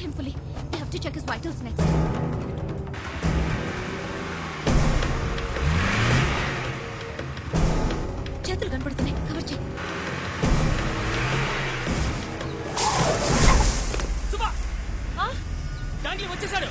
him fully. I have to check his vitals next. చేతులు కనపడుతున్నాయి. Cover చేయి. సుమా డాంగ్లీ వచ్చేసాడు.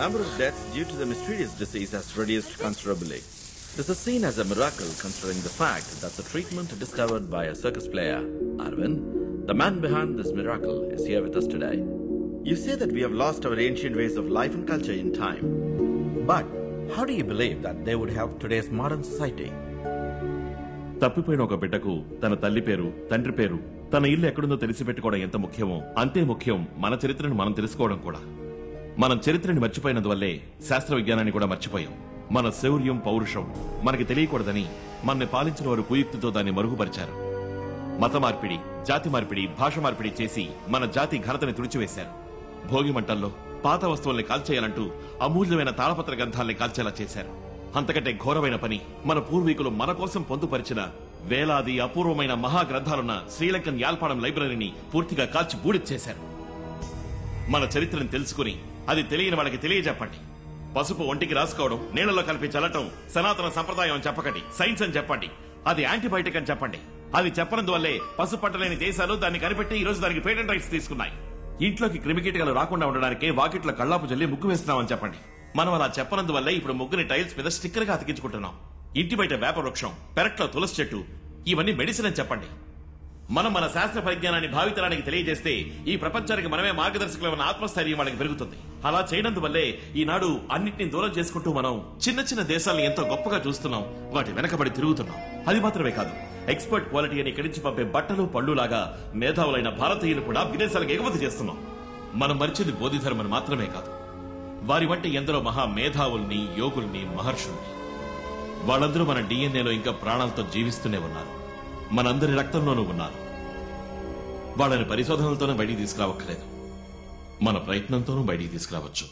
number of deaths due to the mysterious disease has reduced considerably. This is seen as a miracle considering the fact that the treatment discovered by a circus player, Arvind, the man behind this miracle, is here with us today. You say that we have lost our ancient ways of life and culture in time. But how do you believe that they would help today's modern society? తప్పిపోయిన ఒక బిడ్డకు తన తల్లి పేరు, తండ్రి పేరు, తన ఇల్లు ఎక్కడుందో తెలిసి పెట్టుకోవడం ఎంత ముఖ్యమో అంతే ముఖ్యం మన చరిత్రను మనం తెలుసుకోవడం కూడా. మనం చరిత్రని మర్చిపోయినందువల్లే శాస్త్ర విజ్ఞానాన్ని కూడా మర్చిపోయాం. మన శౌర్యం, పౌరుషం మనకి తెలియకూడదని మనని పాలించిన వారు కుయుక్తితో దాన్ని మరుగుపరిచారు. మత మార్పిడి, జాతి మార్పిడి, భాష మార్పిడి చేసి మన జాతి ఘనతని తుడిచివేశారు. భోగి మంటల్లో పాత వస్తువుల్ని కాల్చేయాలంటూ అమూల్యమైన తాళపత్ర గ్రంథాల్ని కాల్చేలా చేశారు. అంతకంటే ఘోరమైన పని మన పూర్వీకులు మన కోసం పొందుపరిచిన వేలాది అపూర్వమైన మహా గ్రంథాలున్న శ్రీలంకన్ యాల్పాడం లైబ్రరీని పూర్తిగా కాల్చి బూడిచ్చేశారు. మన చరిత్రను తెలుసుకుని అది తెలియని వాళ్ళకి తెలియజెప్పండి. పసుపు ఒంటికి రాసుకోవడం, నీళ్లలో కలిపి చల్లటం సనాతన సంప్రదాయం అని చెప్పకండి, సైన్స్ అని చెప్పండి. అది యాంటీబయాటిక్ అని చెప్పండి. అది చెప్పనందువల్లే పసుపు పట్టలేని దేశాలు దాన్ని కనిపెట్టి ఈ రోజు దానికి పేటెంట్ రైట్స్ తీసుకున్నాయి. ఇంట్లోకి క్రిమికీటకాలు రాకుండా ఉండడానికే వాకిట్లో కళ్ళాపు జల్లి ముగ్గు వేస్తున్నామని చెప్పండి. మనం అలా చెప్పనందువల్లే ఇప్పుడు ముగ్గుని టైల్స్ మీద స్టిక్కర్ గా అతికించుకుంటున్నాం. ఇంటి బయట వేప వృక్షం, పెరట్లో తులసి చెట్టు, ఇవన్నీ మెడిసిన్ అని చెప్పండి. మనం మన శాస్త్ర పరిజ్ఞానాన్ని భావితరానికి తెలియజేస్తే ఈ ప్రపంచానికి మనమే మార్గదర్శకులమైన ఆత్మస్థైర్యం వాళ్ళకి పెరుగుతుంది. అలా చేయనందువల్లే ఈనాడు అన్నింటినీ దూరం చేసుకుంటూ మనం చిన్న చిన్న దేశాలను ఎంతో గొప్పగా చూస్తున్నాం, వాటి వెనకబడి తిరుగుతున్నాం. అది మాత్రమే కాదు, ఎక్స్పర్ట్ క్వాలిటీ అని ఇక్కడి నుంచి పంపే బట్టలు పళ్ళు లాగా మేధావులైన భారతీయులు కూడా విదేశాలకు ఎగుమతి చేస్తున్నాం. మనం మరిచింది బోధిధర్మని మాత్రమే కాదు, వారి వంటి ఎందరో మహా మేధావుల్ని, యోగుల్ని, మహర్షుల్ని. వాళ్ళందరూ మన డిఎన్ఏలో ఇంకా ప్రాణాలతో జీవిస్తూనే ఉన్నారు, మనందరి రక్తంలోనూ ఉన్నారు. వాళ్ళని పరిశోధనలతోనే బయటికి తీసుకురావక్కర్లేదు, మన ప్రయత్నంతోనూ బయటికి తీసుకురావచ్చు.